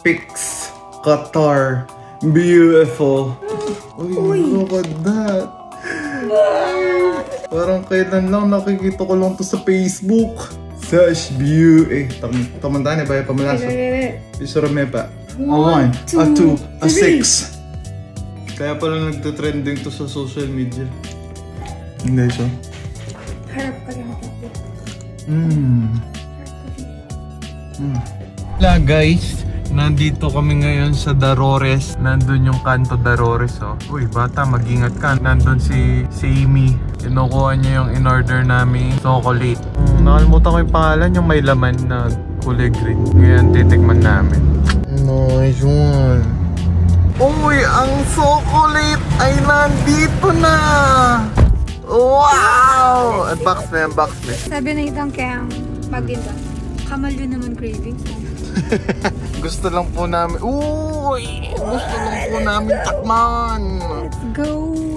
Pics, Qatar, beautiful. Uy, look at that. Parang kailan lang nakikita ko lang to sa Facebook. Such beauty. Tamandaan ba yung pamalaso? Isurame pa. A 1, a 2, a 6. Kaya pala nagtatrending to sa social media. Hindi siya. Harap ka lang dito. Wala guys, nandito kami ngayon sa Darores. Nandun yung Kanto Darores, oh. Uy, bata, mag-ingat ka. Nandun si Amy. Kinukuha niya yung in-order namin chocolate. Nakalimutan ko yung pangalan, yung may laman na kulay green. Ngayon, titikman namin. Nice one. Uy, ang chocolate ay nandito na! Wow! Unbox na, unbox na. Sabi na itang kaya maganda. Kamal yun naman cravings. Gusto lang po namin. Uy! Gusto lang po namin takman. Let's go!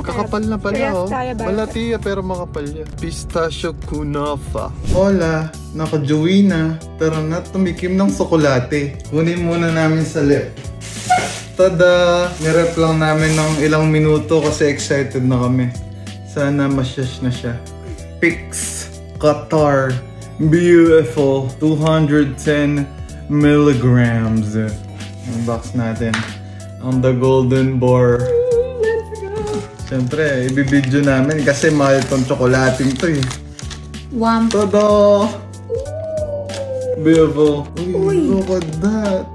Kakapal na pala, oh. Malatiya pero makapal yan. Pistachio kunafa. Hola, naka-joey na. Tara na, tumikim ng tsokolate. Kunin muna namin sa lip. Tada! Nirep lang namin ng ilang minuto kasi excited na kami. Sana masyash na siya. Pics, Qatar, beautiful, 210 milligrams. Unbox natin ang the golden bar. Siyempre, ibibidyo namin kasi mahal itong tsokolating to eh. Wam. Tada! Beautiful. Uy, look at that.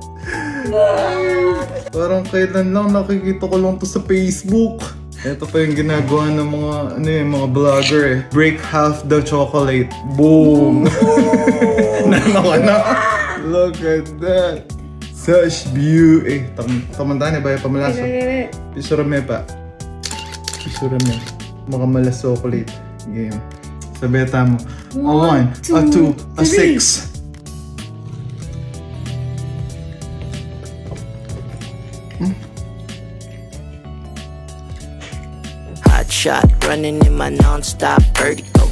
Parang kailan lang nakikita ko lang to sa Facebook. Ito pa yung ginagawa ng mga vlogger eh. Break half the chocolate. Boom! Nanakana. Look at that. Such beauty. Tamandaan ba yung pamalaso? Isurame pa. Isurame. Mga malas chocolate. Game. Sabeta mo. A 1, a 2, a 6. Shot running in my non-stop vertigo.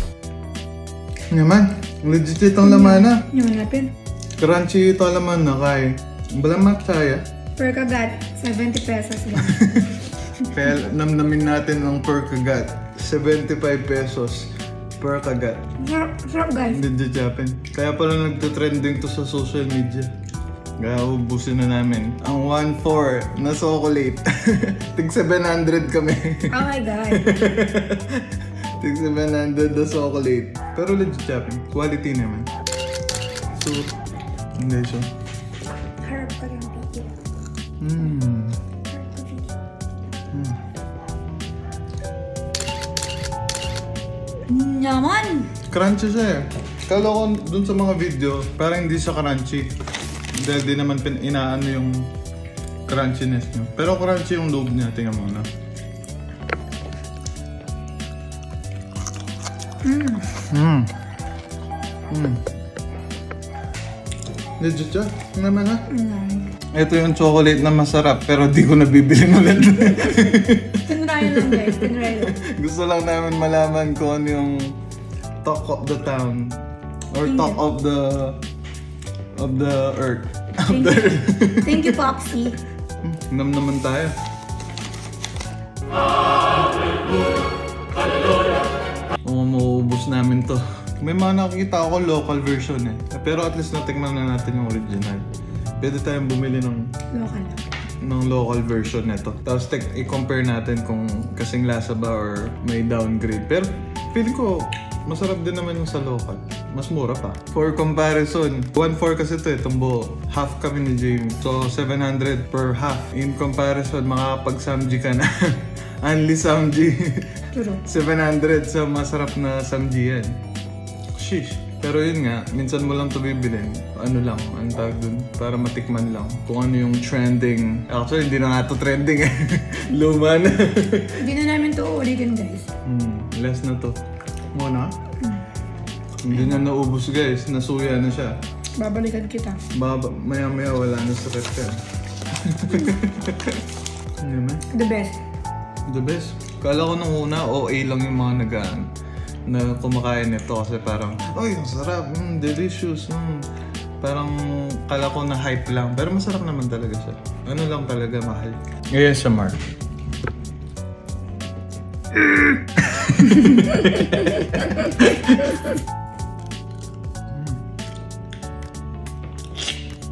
Naman, legit itong laman na. Yung napin. Crunchy ito laman na kay. Balamat saya. Per kagat, 70 pesos lang. Kaya namnamin natin ng per kagat. 75 pesos per kagat. Sarap guys. Legit Japan. Kaya pala nagtatrending to sa social media. Kaya ubusin na namin ang 1-4 na chocolate. Tig 700 kami. Oh my god. Tig 700 na chocolate. Pero legit Japan. Quality naman. So, hindi siya. Harap ka lang dito. Naman! Crunchy siya eh. Kala ko dun sa mga video, parang hindi siya crunchy. Dahil di naman inaano yung crunchiness niya. Pero crunchy yung loob niya. Tingnan mo na. Legit siya. Tingnan mo na. Ito yung chocolate na masarap pero di ko nabibili ulit. Tinry lang guys. Tinry lang. Gusto lang namin malaman kung ano yung talk of the town. Or talk of the earth. Thank you, Popsy. Nam naman tayo. Mauubos namin to. May mga nakikita ako local version eh. Pero at least natikman na natin yung original. Pwede tayong bumili ng local version nito. Tapos i-compare natin kung kasing lasa ba or may downgrade. Pero feeling ko masarap din naman yung sa local. Mas mura pa. For comparison, 1-4 kasi ito eh, tumbo. Half kami ni Jamie. So, 700 per half. In comparison, makakapag-samji ka na. Only samji. 700 sa masarap na samji yan. Sheesh. Pero yun nga, minsan mo lang ito bibilin. Ano lang, ang tawag dun. Para matikman lang. Kung ano yung trending. Actually, hindi na nga ito trending eh. Luma na. Hindi na namin ito ulitin guys. Less na to. Muna? Hindi na naubos guys, nasuya na siya. Babalikan kita. Maya-maya wala na sa rep yan. The best. The best. Kala ko nung una, OA lang yung mga na kumakain nito kasi parang, ay, ang sarap, delicious. Parang kala ko na hype lang. Pero masarap naman talaga siya. Ano lang talaga, mahal. Ngayon siya, Mark.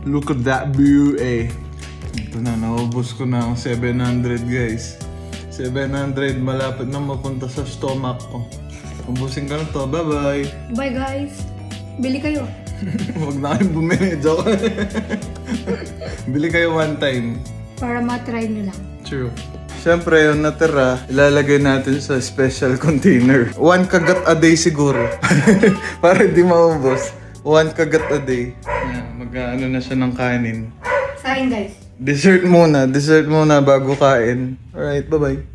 Look at that view, eh. Ito na, naubos ko na ang 700, guys. 700, malapit na mapunta sa stomach ko. Ubusin ka na to. Bye-bye. Bye guys. Bili kayo. Huwag na kayong bumili. Joke. Bili kayo one time. Para matry nyo lang. True. Siyempre, yung natira, ilalagay natin sa special container. 1 kagat a day siguro. Para hindi maubos. 1 kagat a day. Yeah, mag-ano na siya ng kanin. Sa akin guys. Dessert muna bago kain. Alright, bye-bye.